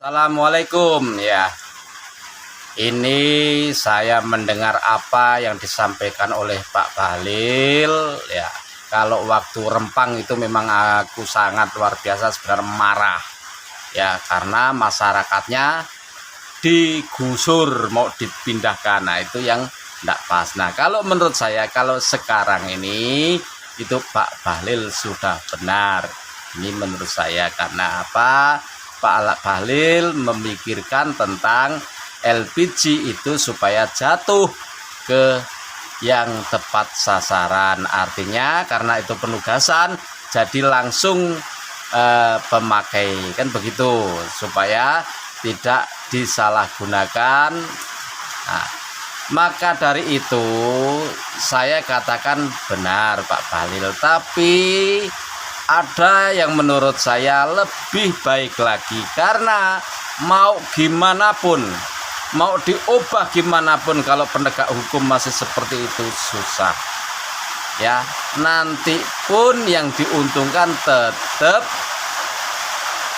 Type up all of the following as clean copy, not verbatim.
Assalamualaikum ya. Ini saya mendengar apa yang disampaikan oleh Pak Bahlil ya. Kalau waktu rempang itu memang aku sangat luar biasa sebenarnya marah ya, karena masyarakatnya digusur mau dipindahkan. Nah, itu yang tidak pas. Nah, kalau menurut saya kalau sekarang ini itu Pak Bahlil sudah benar. Ini menurut saya karena apa? Pak Bahlil memikirkan tentang LPG itu supaya jatuh ke yang tepat sasaran. Artinya karena itu penugasan jadi langsung pemakai, kan begitu, supaya tidak disalahgunakan. Nah, maka dari itu saya katakan benar Pak Bahlil, tapi ada yang menurut saya lebih baik lagi, karena mau gimana pun, mau diubah gimana pun, kalau penegak hukum masih seperti itu susah ya. Nanti pun yang diuntungkan tetap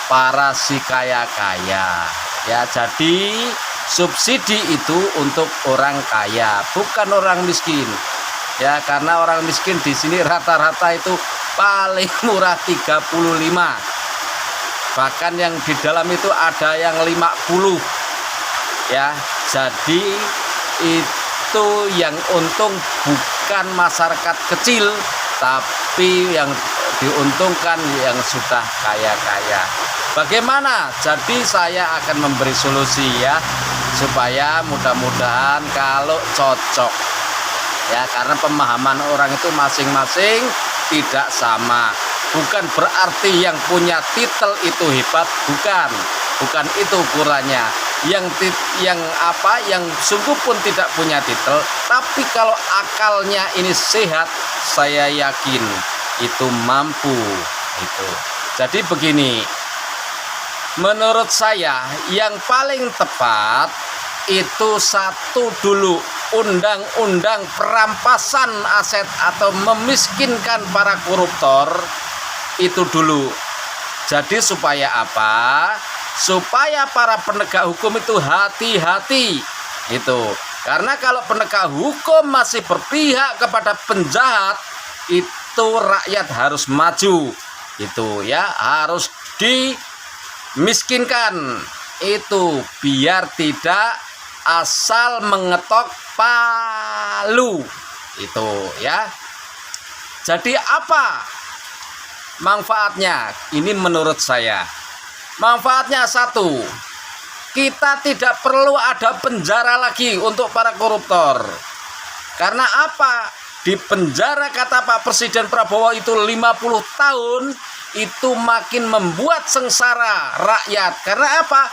para si kaya-kaya ya. Jadi subsidi itu untuk orang kaya, bukan orang miskin ya, karena orang miskin di sini rata-rata itu paling murah 35, bahkan yang di dalam itu ada yang 50 ya. Jadi itu yang untung bukan masyarakat kecil, tapi yang diuntungkan yang sudah kaya-kaya. Bagaimana? Jadi saya akan memberi solusi ya, supaya mudah-mudahan kalau cocok ya, karena pemahaman orang itu masing-masing tidak sama. Bukan berarti yang punya titel itu hebat, bukan itu ukurannya. Yang sungguh pun tidak punya titel, tapi kalau akalnya ini sehat, saya yakin itu mampu itu. Jadi begini, menurut saya yang paling tepat itu satu dulu, undang-undang perampasan aset atau memiskinkan para koruptor itu dulu. Jadi supaya apa? Supaya para penegak hukum itu hati-hati itu. Karena kalau penegak hukum masih berpihak kepada penjahat, itu rakyat harus maju itu ya, harus dimiskinkan itu, biar tidak asal mengetok palu itu ya. Jadi apa manfaatnya? Ini menurut saya manfaatnya satu, kita tidak perlu ada penjara lagi untuk para koruptor. Karena apa? Di penjara kata Pak Presiden Prabowo itu 50 tahun, itu makin membuat sengsara rakyat. Karena apa?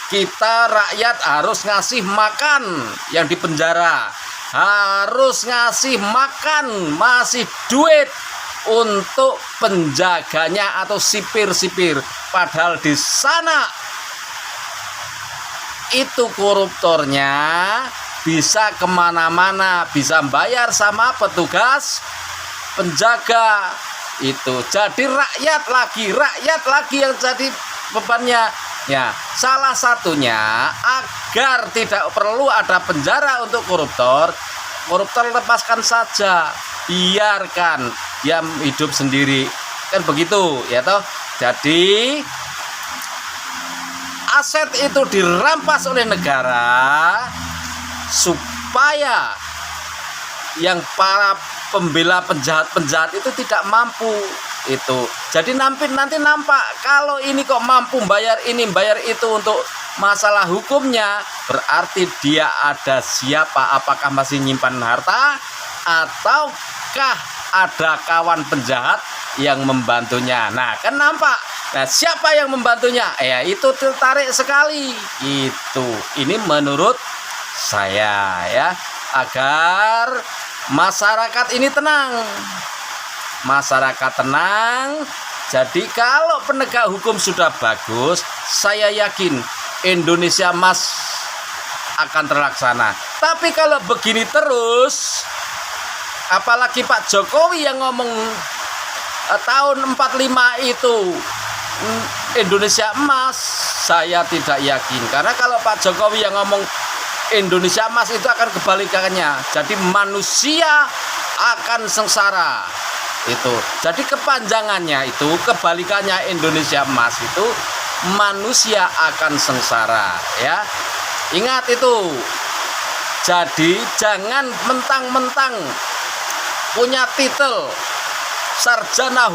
Kita rakyat harus ngasih makan yang di penjara, harus ngasih makan, masih duit untuk penjaganya atau sipir-sipir. Padahal di sana itu koruptornya bisa kemana-mana, bisa bayar sama petugas penjaga itu. Jadi rakyat lagi yang jadi bebannya ya. Salah satunya agar tidak perlu ada penjara untuk koruptor lepaskan saja, biarkan dia hidup sendiri, kan begitu ya toh. Jadi aset itu dirampas oleh negara supaya yang para pembela penjahat itu tidak mampu itu. Jadi nanti nampak kalau ini kok mampu bayar ini bayar itu untuk masalah hukumnya, berarti dia ada siapa, apakah masih nyimpan harta ataukah ada kawan penjahat yang membantunya. Nah, kan nampak. Nah, siapa yang membantunya? Ya, itu tertarik sekali. Itu. Ini menurut saya ya, agar masyarakat ini tenang. Masyarakat tenang. Jadi kalau penegak hukum sudah bagus, saya yakin Indonesia Emas akan terlaksana. Tapi kalau begini terus, apalagi Pak Jokowi yang ngomong tahun 45 itu Indonesia emas, saya tidak yakin. Karena kalau Pak Jokowi yang ngomong Indonesia emas itu akan kebalikannya. Jadi manusia akan sengsara. Itu. Jadi kepanjangannya itu kebalikannya Indonesia emas itu manusia akan sengsara, ya. Ingat itu. Jadi jangan mentang-mentang punya titel sarjana